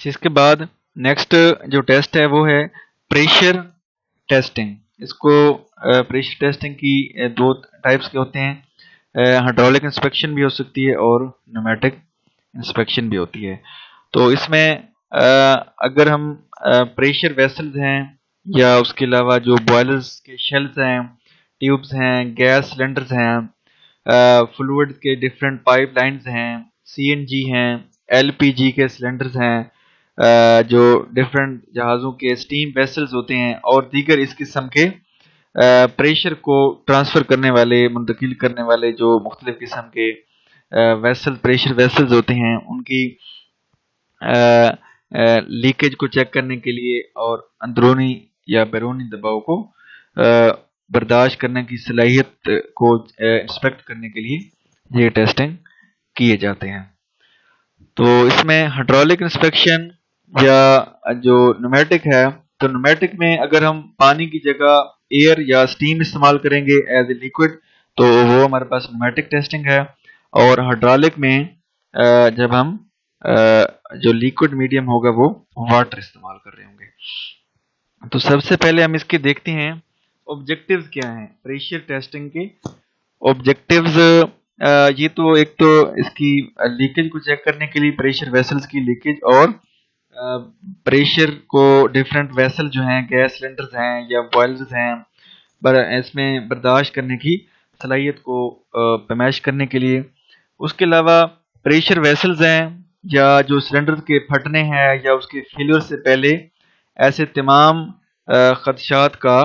अच्छा, इसके बाद नेक्स्ट जो टेस्ट है वो है प्रेशर टेस्टिंग। इसको प्रेशर टेस्टिंग की दो टाइप्स के होते हैं, हाइड्रोलिक इंस्पेक्शन भी हो सकती है और न्यूमेटिक इंस्पेक्शन भी होती है। तो इसमें अगर हम प्रेशर वेसल्स हैं या उसके अलावा जो बॉयलर्स के शेल्स हैं, ट्यूब्स हैं, गैस सिलेंडर्स हैं, फ्लूइड के डिफरेंट पाइप लाइन्स हैं, सीएनजी हैं, एलपीजी के सिलेंडर्स हैं, जो डिफरेंट जहाज़ों के स्टीम वेसल्स होते हैं और दीगर इस किस्म के प्रेशर को ट्रांसफ़र करने वाले, मुंतकिल करने वाले जो मुख्तलिफ़ किस्म के वेसल प्रेशर वेसल्स होते हैं, उनकी लीकेज को चेक करने के लिए और अंदरूनी या बैरूनी दबाव को बर्दाश्त करने की सलाहियत को इंस्पेक्ट करने के लिए ये टेस्टिंग किए जाते हैं। तो इसमें हाइड्रोलिक इंस्पेक्शन या जो न्यूमेटिक है, तो न्यूमेटिक में अगर हम पानी की जगह एयर या स्टीम इस्तेमाल करेंगे एज ए लिक्विड, तो वो हमारे पास न्यूमेटिक टेस्टिंग है। और हाइड्रोलिक में जब हम जो लिक्विड मीडियम होगा वो वाटर इस्तेमाल कर रहे होंगे। तो सबसे पहले हम इसके देखते हैं ऑब्जेक्टिव्स क्या हैं प्रेशर टेस्टिंग के। ऑब्जेक्टिव्स ये तो एक तो इसकी लीकेज को चेक करने के लिए प्रेशर वेसल्स की लीकेज और प्रेशर को डिफरेंट वेसल जो हैं, गैस सिलेंडर्स हैं या बॉयलर्स हैं, इसमें बर्दाश्त करने की सलाहियत को पैमाइश करने के लिए। उसके अलावा प्रेशर वेसल्स हैं या जो सिलेंडर के फटने हैं या उसके फेलियर से पहले, ऐसे तमाम खदशात का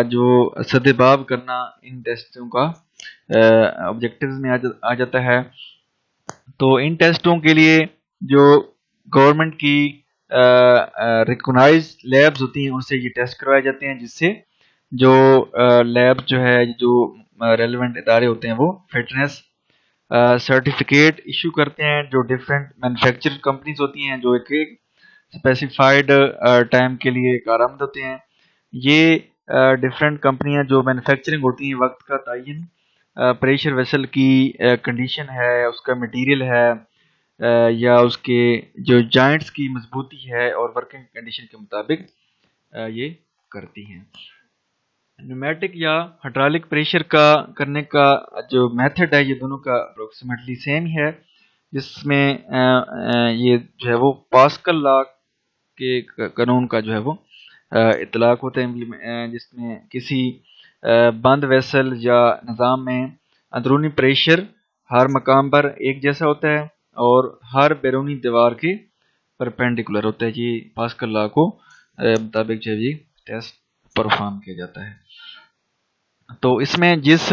जो सदेबाब करना इन टेस्टों का ऑब्जेक्टिव्स में आ जाता है। तो इन टेस्टों के लिए जो गवर्नमेंट की रिकॉग्नाइज लैब्स होती हैं उनसे ये टेस्ट करवाए जाते हैं, जिससे जो लैब जो है, जो रेलेवेंट इदारे होते हैं वो फिटनेस सर्टिफिकेट इशू करते हैं। जो डिफरेंट मैन्युफैक्चर कंपनीज होती हैं जो एक स्पेसिफाइड टाइम के लिए कारआमद होते हैं। ये डिफरेंट कंपनियां जो मैन्युफैक्चरिंग होती हैं, वक्त का तयन प्रेशर वेसल की कंडीशन है, उसका मटेरियल है, या उसके जो जॉइंट्स की मजबूती है और वर्किंग कंडीशन के मुताबिक ये करती हैं। न्यूमेटिक या हाइड्रोलिक प्रेशर का करने का जो मेथड है, ये दोनों का अप्रोक्सीमेटली सेम है, जिसमें ये जो है वो पास्कल लॉ के कानून का जो है वो इतलाक होता है, जिसमें किसी बंद वेसल या निज़ाम में अंदरूनी प्रेशर हर मकाम पर एक जैसा होता है और हर बैरूनी दीवार के परपेंडिकुलर होता है। ये पास्कल लॉ को मुताबिक जो है टेस्ट परफॉर्म किया जाता है। तो इसमें जिस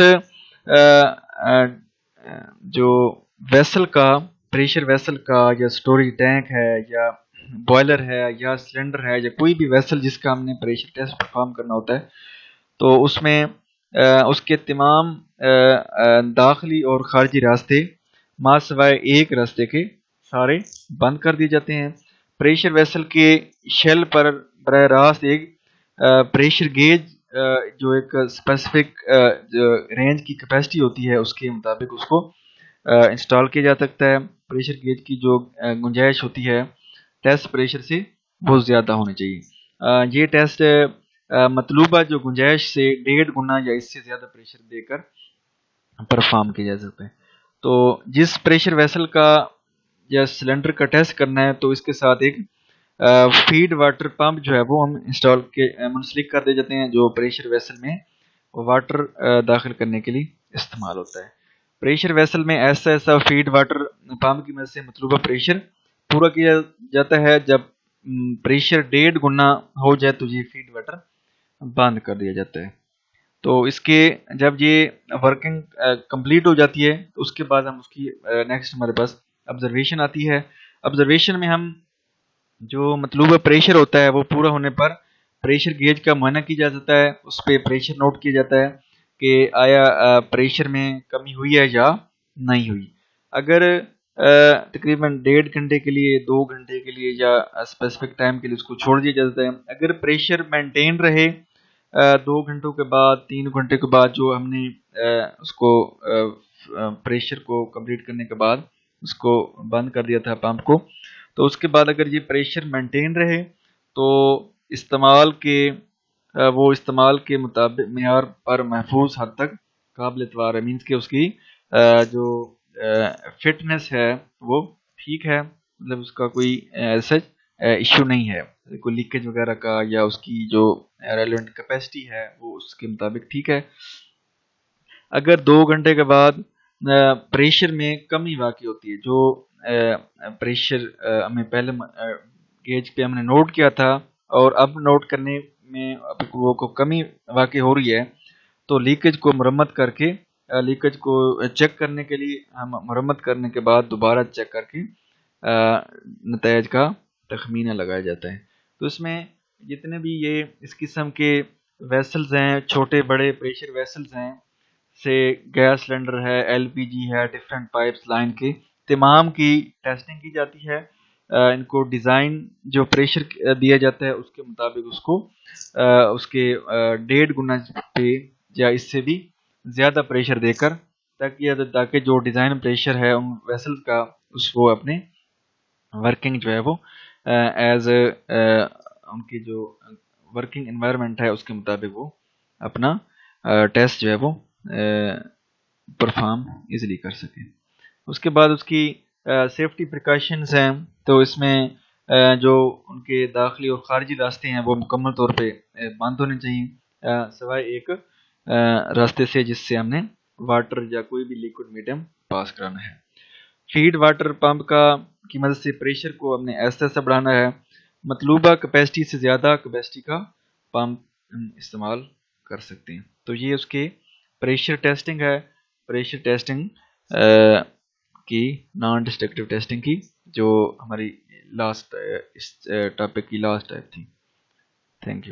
जो वेसल का, प्रेशर वेसल का या स्टोरेज टैंक है या बॉयलर है या सिलेंडर है या कोई भी वेसल जिसका हमने प्रेशर टेस्ट परफॉर्म करना होता है, तो उसमें उसके तमाम दाखिली और खारजी रास्ते मां सिवाय एक रास्ते के सारे बंद कर दिए जाते हैं। प्रेशर वेसल के शेल पर बराह रास्त एक प्रेशर गेज जो एक स्पेसिफिक रेंज की कैपेसिटी होती है उसके मुताबिक उसको इंस्टॉल किया जा सकता है। प्रेशर गेज की जो गुंजाइश होती है टेस्ट प्रेशर से बहुत ज़्यादा होनी चाहिए। ये टेस्ट मतलूबा जो गुंजाइश से 1.5 गुना या इससे ज़्यादा प्रेशर देकर परफॉर्म किया जा सकता है। तो जिस प्रेशर वेसल का या सिलेंडर का टेस्ट करना है, तो इसके साथ एक फीड वाटर पंप जो है वो हम इंस्टॉल के मुंसलिक कर दे जाते हैं, जो प्रेशर वेसल में वाटर दाखिल करने के लिए इस्तेमाल होता है। प्रेशर वेसल में ऐसा फीड वाटर पंप की मदद से मतलूबा प्रेशर पूरा किया जाता है। जब प्रेशर 1.5 गुना हो जाए तो ये फीड वाटर बंद कर दिया जाता है। तो इसके जब ये वर्किंग कंप्लीट हो जाती है तो उसके बाद हम उसकी नेक्स्ट हमारे पास ऑब्जर्वेशन आती है। ऑब्जर्वेशन में हम जो मतलूबा प्रेशर होता है वो पूरा होने पर प्रेशर गेज का मुआयना किया जाता है, उस पर प्रेशर नोट किया जाता है कि आया प्रेशर में कमी हुई है या नहीं हुई। अगर तकरीबन 1.5 घंटे के लिए, 2 घंटे के लिए या स्पेसिफिक टाइम के लिए उसको छोड़ दिया जाता है। अगर प्रेशर मेंटेन रहे 2 घंटों के बाद, 3 घंटे के बाद, जो हमने उसको प्रेशर को कंप्लीट करने के बाद उसको बंद कर दिया था पंप को, تو اس کے بعد اگر یہ پریشر مینٹین رہے تو وہ استعمال کے مطابق معیار پر محفوظ حد تک قابل اعتبار ہے، مینس کہ اس کی جو فٹنس ہے وہ ٹھیک ہے، مطلب اس کا کوئی سچ ایشو نہیں ہے، کوئی لیکیج وغیرہ کا، یا اس کی جو ریلیونٹ کیپیسٹی ہے وہ اس کے مطابق ٹھیک ہے۔ اگر 2 گھنٹے کے بعد پریشر میں کمی واقع ہوتی ہے، جو پریشر ہمیں پہلے گیج پہ ہم نے نوٹ کیا تھا اور اب نوٹ کرنے میں وہ کو کمی واقع ہو رہی ہے، تو لیکیج کو مرمت کر کے لیکیج کو چیک کرنے کے لیے ہم مرمت کرنے کے بعد دوبارہ چیک کر کے نتائج کا تخمینہ لگایا جاتا ہے۔ تو اس میں جتنے بھی یہ اس قسم کے ویسلز ہیں، چھوٹے بڑے پریشر ویسلز ہیں، سے گیس سلنڈر ہے، ایل پی جی ہے، ڈفرینٹ پائپس لائن کے تمام کی ٹیسٹنگ کی جاتی ہے۔ ان کو ڈیزائن جو پریشر دیا جاتا ہے اس کے مطابق اس کے 1.5 گنا پہ یا اس سے بھی زیادہ پریشر دے کر تاکہ جو ڈیزائن پریشر ہے ان ویسل کا وہ اپنے ورکنگ جو ہے وہ ایز ان کی جو ورکنگ انوائرمنٹ ہے اس کے مطابق وہ اپنا ٹیسٹ جو ہے وہ پرفارم ایزیلی کر سکے۔ اس کے بعد اس کی سیفٹی پریکاشنز ہیں، تو اس میں جو ان کے داخلی اور خارجی راستے ہیں وہ مکمل طور پہ بند ہونے چاہیے، سوائے ایک راستے سے جس سے ہم نے واٹر یا کوئی بھی لیکوڈ میڈیم پاس کرانا ہے۔ فیڈ واٹر پمپ کی مدد سے پریشر کو ہم نے ایسا ایسا بڑھانا ہے، مطلوبہ کیپیسٹی سے زیادہ کیپیسٹی کا پمپ استعمال کر سکتے ہیں۔ تو یہ اس کے پریشر ٹیسٹنگ ہے، پریشر ٹیسٹنگ کی نان ڈسٹرکٹیو ٹیسٹنگ کی، جو ہماری لاسٹ اس ٹاپک کی لاسٹ ٹائپ تھی۔ Thank you.